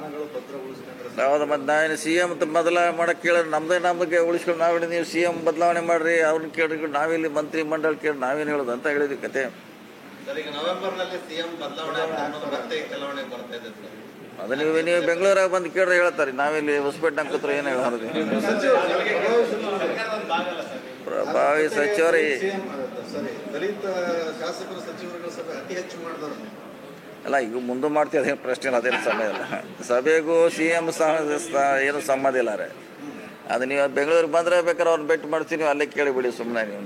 ಸ್ಥಾನಗಳು ಪತ್ರ ಉಳಿಸ್ಕೊಂಡ್ರೆ ಹೌದು. ಮತ್ತು ನಾವೇನು ಸಿ ಎಮ್ ಬದಲಾವಣೆ ಮಾಡಕ್ಕೆ ಕೇಳಿದ್ರೆ ನಮಗೆ ಉಳಿಸ್ಕೊಂಡು ನಾವೇನು ನೀವು ಸಿ ಎಮ್ ಬದಲಾವಣೆ ಮಾಡಿರಿ ಅವ್ರನ್ನ ಕೇಳಿದ್ರೆ ನಾವಿಲ್ಲಿ ಮಂತ್ರಿ ಮಂಡಳ ಕೇಳಿ ನಾವೇನು ಹೇಳೋದು ಅಂತ ಹೇಳಿದ್ವಿ ಕತೆ. ಈಗ ನವೆಂಬರ್ನಲ್ಲಿ ಸಿಎಂ ಬದಲಾವಣೆ ಮತ್ತೆ ಚಲಾವಣೆ ಬರ್ತಾ ಇದೆ. ಅದು ನೀವು ಬೆಂಗಳೂರಾಗ ಬಂದು ಕೇಳಿದ್ರೆ ಹೇಳ್ತಾರೆ, ನಾವಿಲ್ಲಿ ಹೊಸಪೇಟೆ ಕೂತ್ರೆ ಏನು ಹೇಳೋದು. ಪ್ರಭಾವಿ ಸಚಿವರು ದಲಿತ ಶಾಸಕರು ಸಚಿವರುಗಳ ಸಭೆ ಅತಿ ಹೆಚ್ಚು ಮಾಡಿದವರು ಅಲ್ಲ, ಈಗ ಮುಂದೆ ಮಾಡ್ತೀವಿ, ಅದೇನು ಪ್ರಶ್ನೆ ಇಲ್ಲ, ಅದೇನು ಸಮಯ ಇಲ್ಲ. ಸಭೆಗೂ ಸಿ ಎಮ್ ಏನು ಸಂಬಂಧ ಇಲ್ಲ ರೀ. ಅದು ನೀವು ಬೆಂಗಳೂರಿಗೆ ಬಂದರೆ ಬೇಕಾದ್ರೆ ಅವ್ರನ್ನ ಭೇಟಿ ಮಾಡ್ತೀನಿ, ನೀವು ಅಲ್ಲೇ ಕೇಳಿಬಿಡಿ ಸುಮ್ಮನೆ ನೀವು.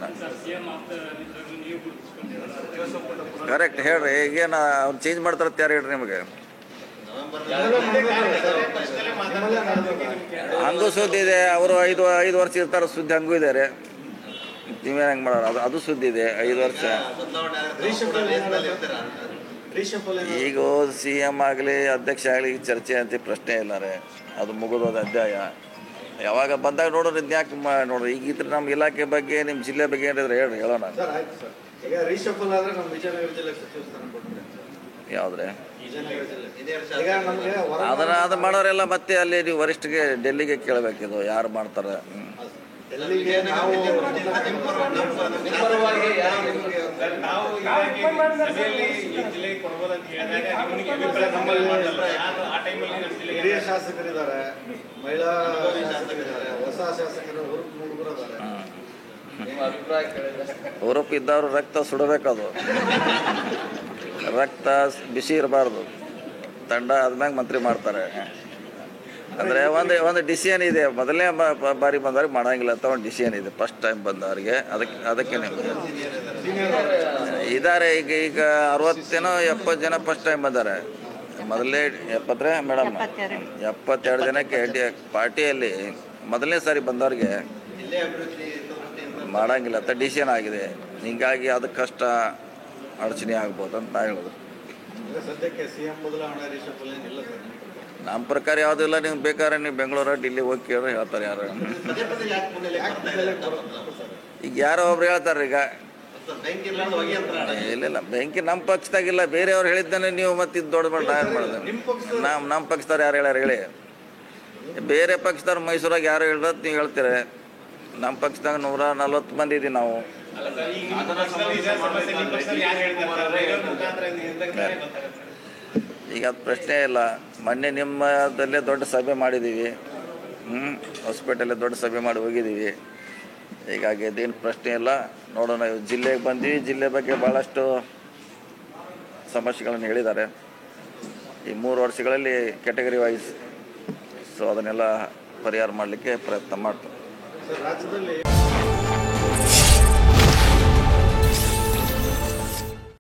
ಕರೆಕ್ಟ್ ಹೇಳ್ರಿ, ಈಗೇನು ಅವ್ರು ಚೇಂಜ್ ಮಾಡ್ತಾರತ್ತೆ ಯಾರು ಹೇಳ್ರಿ ನಿಮಗೆ? ಹಂಗೂ ಸುದ್ದಿ ಇದೆ, ಅವರು ಐದು ವರ್ಷ ಇರ್ತಾರೆ, ಸುದ್ದಿ ಹಂಗೂ ಇದ್ದಾರೆ. ನೀವೇ ಹೆಂಗೆ ಮಾಡೋರು? ಅದು ಸುದ್ದಿ ಇದೆ, 5 ವರ್ಷ. ಈಗ ಸಿ ಎಮ್ ಆಗಲಿ ಅಧ್ಯಕ್ಷ ಆಗಲಿ ಚರ್ಚೆ ಅಂತ ಪ್ರಶ್ನೆ ಇಲ್ಲ ರೀ, ಅದು ಮುಗಿದೋದ ಅಧ್ಯಾಯ. ಯಾವಾಗ ಬಂದಾಗ ನೋಡೋರು ಇದ್ಯಾಕೆ ನೋಡ್ರಿ. ಈಗ ಇದ್ರೆ ನಮ್ಮ ಇಲಾಖೆ ಬಗ್ಗೆ ನಿಮ್ಮ ಜಿಲ್ಲೆ ಬಗ್ಗೆ ಏನಿದ್ರೆ ಹೇಳ್ರಿ, ಹೇಳೋಣ. ಯಾವ್ದ್ರೆ ಅದನ್ನ ಮಾಡೋರೆಲ್ಲ ಮತ್ತೆ ಅಲ್ಲಿ ನೀವು ವರಿಷ್ಠಗೆ ಡೆಲ್ಲಿಗೆ ಕೇಳಬೇಕಿದು ಯಾರು ಮಾಡ್ತಾರೆ. ಹಿರಿಯ ಶಾಸಕರಿದ್ದಾರೆ, ಮಹಿಳಾ ಶಾಸಕರಿದ್ದಾರೆ, ಹೊಸ ಶಾಸಕರು ಹುರುಪು ಇದ್ದವ್ರು ರಕ್ತ ಸುಡಬೇಕದು. ರಕ್ತ ಬಿಸಿ ಇರಬಾರ್ದು, ತಂಡ ಆದ್ಮ್ಯಾಗ ಮಂತ್ರಿ ಮಾಡ್ತಾರೆ. ಅಂದರೆ ಒಂದು ಡಿಸಿಷನ್ ಇದೆ, ಮೊದಲನೇ ಬಾರಿ ಬಂದವ್ರಿಗೆ ಮಾಡೋಂಗಿಲ್ಲ ಅಂತ ಒಂದು ಡಿಸಿಷನ್ ಇದೆ. ಫಸ್ಟ್ ಟೈಮ್ ಬಂದವ್ರಿಗೆ ಅದಕ್ಕೆ ನಿಮಗೆ ಇದ್ದಾರೆ. ಈಗ 60-70 ಜನ ಫಸ್ಟ್ ಟೈಮ್ ಬಂದಾರೆ. ಮೊದಲೇ 70 ಮೇಡಮ್ 72 ಜನಕ್ಕೆ ಪಾರ್ಟಿಯಲ್ಲಿ ಮೊದಲನೇ ಸಾರಿ ಬಂದವ್ರಿಗೆ ಮಾಡೋಂಗಿಲ್ಲ ಅಂತ ಡಿಸಿಷನ್ ಆಗಿದೆ. ಹೀಗಾಗಿ ಅದಕ್ಕೆ ಕಷ್ಟ ಅಡಚಣೆ ಆಗ್ಬೋದು ಅಂತ ನಾ ಹೇಳೋದು. ನಮ್ಮ ಪ್ರಕಾರ ಯಾವುದೂ ಇಲ್ಲ. ನೀವು ಬೇಕಾದ್ರೆ ನೀವು ಬೆಂಗಳೂರು ಡಿಲ್ಲಿ ಹೋಗಿ ಕೇಳಿದ್ರೆ ಹೇಳ್ತಾರೆ ಯಾರು. ಈಗ ಯಾರೋ ಒಬ್ರು ಹೇಳ್ತಾರೆ. ಈಗ ಇಲ್ಲ ಬೆಂಕಿ ನಮ್ಮ ಪಕ್ಷದಾಗಿಲ್ಲ, ಬೇರೆಯವ್ರು ಹೇಳಿದ್ದಾನೆ ನೀವು ಮತ್ತೆ ಇದು ದೊಡ್ಡ ಮಾಡೋದು. ನಮ್ಮ ಪಕ್ಷದವ್ರು ಯಾರು ಹೇಳ್ಯಾರ ಹೇಳಿ? ಬೇರೆ ಪಕ್ಷದವ್ರು ಮೈಸೂರಾಗ ಯಾರು ಹೇಳ್ದತ್ ನೀವು ಹೇಳ್ತೀರ. ನಮ್ಮ ಪಕ್ಷದಾಗ 140 ಮಂದಿ ಇದ್ದೀವಿ ನಾವು. ಈಗ ಅದು ಪ್ರಶ್ನೆ ಇಲ್ಲ. ಮೊನ್ನೆ ನಿಮ್ಮದಲ್ಲೇ ದೊಡ್ಡ ಸಭೆ ಮಾಡಿದ್ದೀವಿ, ಹೊಸಪೇಟೆಲ್ಲೇ ದೊಡ್ಡ ಸಭೆ ಮಾಡಿ ಹೋಗಿದ್ದೀವಿ. ಹೀಗಾಗಿ ಅದೇನು ಪ್ರಶ್ನೆ ಇಲ್ಲ. ನೋಡೋಣ, ಜಿಲ್ಲೆಗೆ ಬಂದ್ವಿ, ಜಿಲ್ಲೆ ಬಗ್ಗೆ ಭಾಳಷ್ಟು ಸಮಸ್ಯೆಗಳನ್ನು ಹೇಳಿದ್ದಾರೆ ಈ 3 ವರ್ಷಗಳಲ್ಲಿ ಕ್ಯಾಟಗರಿ ವೈಸ್. ಸೊ ಅದನ್ನೆಲ್ಲ ಪರಿಹಾರ ಮಾಡಲಿಕ್ಕೆ ಪ್ರಯತ್ನ ಮಾಡ್ತಾರೆ.